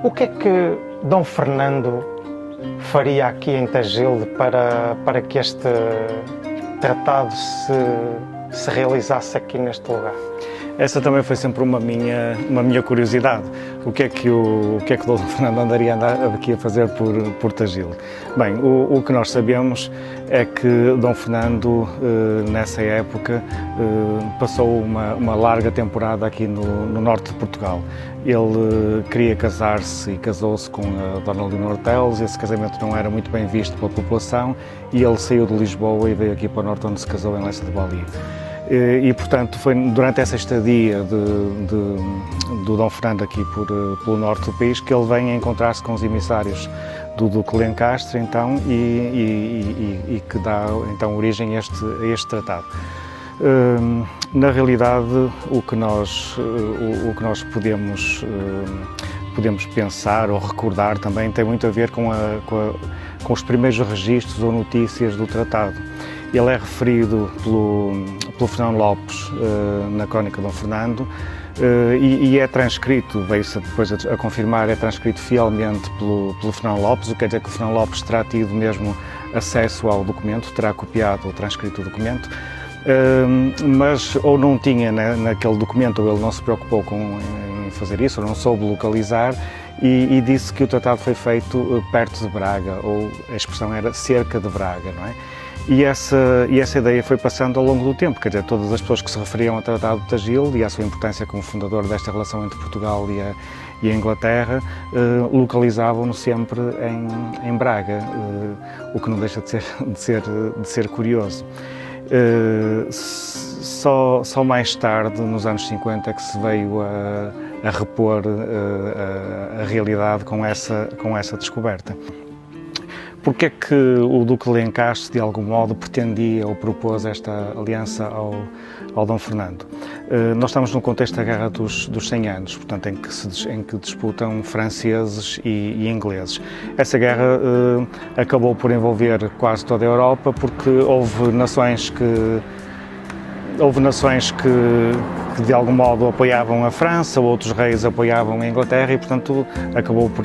O que é que Dom Fernando faria aqui em Tagilde para que este tratado se realizasse aqui neste lugar? Essa também foi sempre uma minha curiosidade. O que é que o Dom Fernando andaria aqui a fazer por Tagilde? Bem, o que nós sabemos é que Dom Fernando, nessa época, passou uma larga temporada aqui no norte de Portugal. Ele queria casar-se e casou-se com a Dona Leonor Teles. Esse casamento não era muito bem visto pela população e ele saiu de Lisboa e veio aqui para o norte, onde se casou em Lessa de Balia. E, portanto, foi durante essa estadia do Dom Fernando aqui pelo norte do país que ele vem a encontrar-se com os emissários do Duque de Lencastre, então, e que dá então origem a este tratado. Na realidade, o que nós podemos pensar ou recordar também tem muito a ver com os primeiros registros ou notícias do tratado. Ele é referido pelo Fernão Lopes na Crónica de Dom Fernando e é transcrito, veio-se depois a confirmar, é transcrito fielmente pelo Fernão Lopes, o que quer dizer que o Fernão Lopes terá tido mesmo acesso ao documento, terá copiado ou transcrito o documento, mas ou não tinha naquele documento, ou ele não se preocupou em fazer isso, ou não soube localizar, e disse que o tratado foi feito perto de Braga, ou a expressão era cerca de Braga, não é? E essa ideia foi passando ao longo do tempo, quer dizer, todas as pessoas que se referiam ao Tratado de Tagilde e à sua importância como fundador desta relação entre Portugal e a Inglaterra, localizavam-no sempre em Braga, o que não deixa de ser curioso. Só mais tarde, nos anos 50, que se veio a repor a realidade com essa descoberta. Porque é que o Duque de Lencastre, de algum modo, pretendia ou propôs esta aliança ao Dom Fernando? Nós estamos no contexto da Guerra dos 100 Anos, portanto, em que disputam franceses e ingleses. Essa guerra acabou por envolver quase toda a Europa, porque houve nações que de algum modo apoiavam a França, outros reis apoiavam a Inglaterra e, portanto, acabou por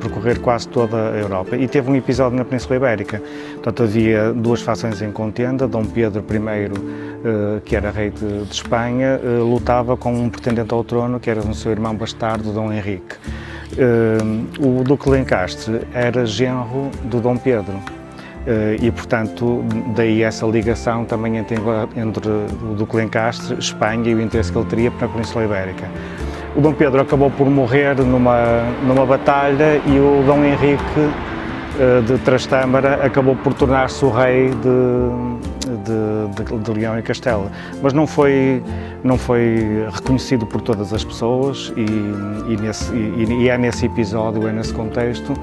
percorrer quase toda a Europa. E teve um episódio na Península Ibérica. Portanto, havia duas fações em contenda. Dom Pedro I, que era rei de Espanha, lutava com um pretendente ao trono, que era o seu irmão bastardo, Dom Henrique. O Duque de Lencastre era genro do Dom Pedro. E, portanto, daí essa ligação também entre o Duque de Lencastre, Espanha e o interesse que ele teria para a Península Ibérica. O Dom Pedro acabou por morrer numa batalha e o Dom Henrique de Trastâmara acabou por tornar-se o rei de Leão e Castela, mas não foi reconhecido por todas as pessoas e é nesse episódio, é nesse contexto,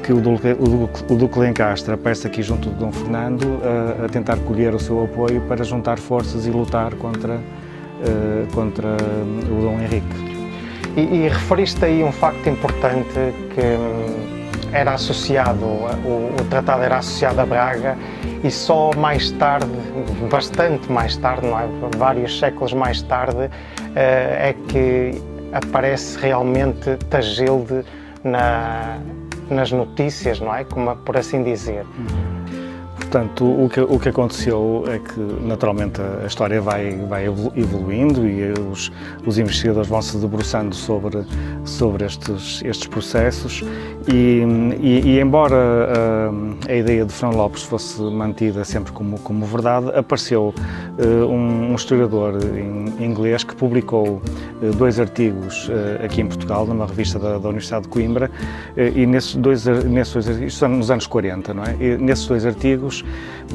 que o Duque de Lencastre aparece aqui junto de Dom Fernando a tentar colher o seu apoio para juntar forças e lutar contra o Dom Henrique. E referiste aí um facto importante que era associado, o tratado era associado a Braga e só mais tarde, bastante mais tarde, não é? Vários séculos mais tarde, é que aparece realmente Tagilde nas notícias, não é? Como por assim dizer. Portanto, o que aconteceu é que, naturalmente, a história vai evoluindo e os investigadores vão se debruçando sobre estes processos e embora a ideia de Fernão Lopes fosse mantida sempre como verdade, apareceu um historiador inglês que publicou dois artigos aqui em Portugal, numa revista da Universidade de Coimbra, e nesses dois artigos, isto nos anos 40, não é? E nesses dois artigos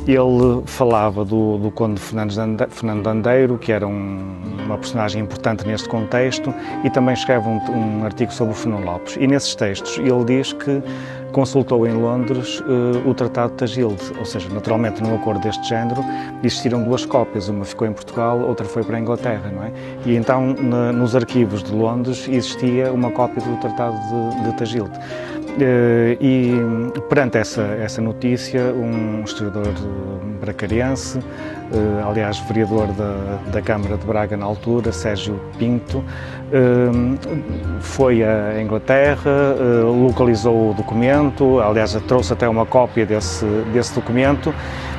ele falava do Conde Fernando Andeiro, que era uma personagem importante neste contexto, e também escreve um artigo sobre o Fernão Lopes. E nesses textos ele diz que consultou em Londres o Tratado de Tagilde, ou seja, naturalmente num acordo deste género existiram duas cópias, uma ficou em Portugal, outra foi para a Inglaterra, não é? E então nos arquivos de Londres existia uma cópia do Tratado de Tagilde. E perante essa notícia, um historiador bracarense, aliás vereador da Câmara de Braga na altura, Sérgio Pinto, foi à Inglaterra, localizou o documento, aliás trouxe até uma cópia desse documento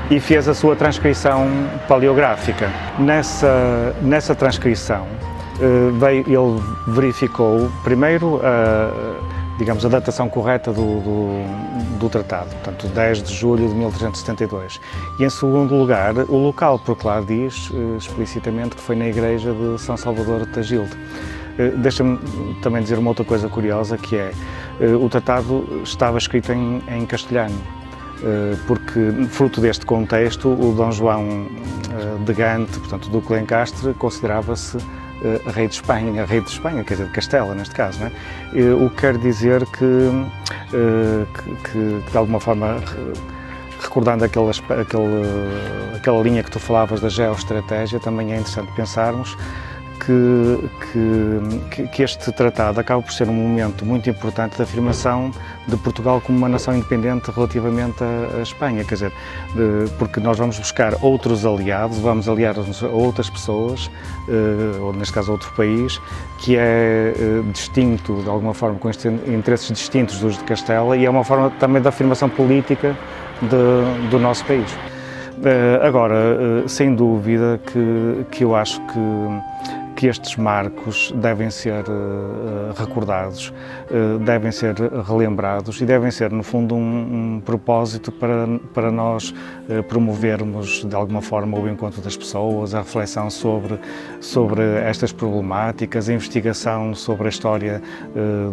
e fez a sua transcrição paleográfica. Nessa transcrição, ele verificou primeiro digamos, a datação correta do tratado, portanto 10 de julho de 1372. E em segundo lugar, o local, porque lá diz explicitamente que foi na igreja de São Salvador de Tagilde. Deixa-me também dizer uma outra coisa curiosa, que é, o tratado estava escrito em castelhano, porque, fruto deste contexto, o Dom João de Gante, portanto, Duque de Lencastre, considerava-se rei de Espanha, quer dizer, de Castela, neste caso, não é? O que quer dizer que de alguma forma, recordando aquela linha que tu falavas da geoestratégia, também é interessante pensarmos que este tratado acaba por ser um momento muito importante de afirmação de Portugal como uma nação independente relativamente à Espanha, quer dizer, porque nós vamos buscar outros aliados, vamos aliar-nos a outras pessoas, ou neste caso a outro país, que é distinto, de alguma forma, com estes interesses distintos dos de Castela, e é uma forma também de afirmação política do nosso país. Agora, sem dúvida que eu acho que estes marcos devem ser recordados, devem ser relembrados e devem ser, no fundo, um propósito para nós promovermos, de alguma forma, o encontro das pessoas, a reflexão sobre estas problemáticas, a investigação sobre a história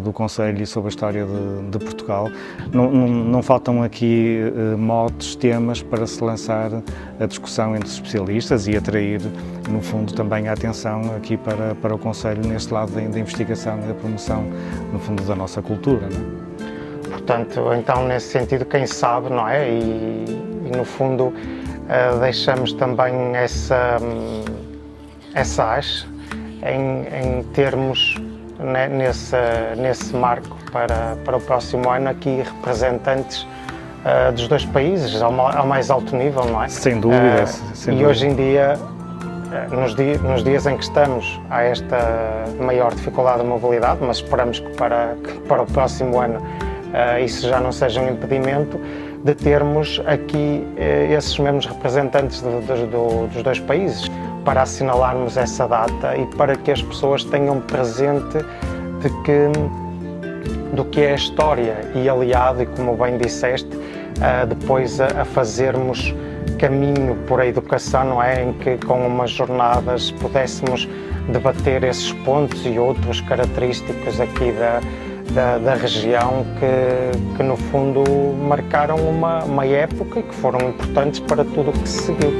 do concelho e sobre a história de Portugal. Não faltam aqui motes, temas para se lançar a discussão entre os especialistas e atrair, no fundo, também a atenção aqui para o concelho neste lado da investigação e da promoção, no fundo, da nossa cultura, não é? Portanto, então, nesse sentido, quem sabe, não é? E no fundo, deixamos também essa haste em termos, né, nesse marco para o próximo ano aqui representantes dos dois países ao mais alto nível, não é? Sem dúvida. E hoje em dia, nos dias em que estamos, há esta maior dificuldade de mobilidade, mas esperamos que para o próximo ano isso já não seja um impedimento, de termos aqui esses mesmos representantes dos dois países, para assinalarmos essa data e para que as pessoas tenham presente do que é a história e aliado, e como bem disseste, depois a fazermos caminho por a educação, não é? Em que com umas jornadas pudéssemos debater esses pontos e outras características aqui da região que no fundo marcaram uma época e que foram importantes para tudo o que se seguiu.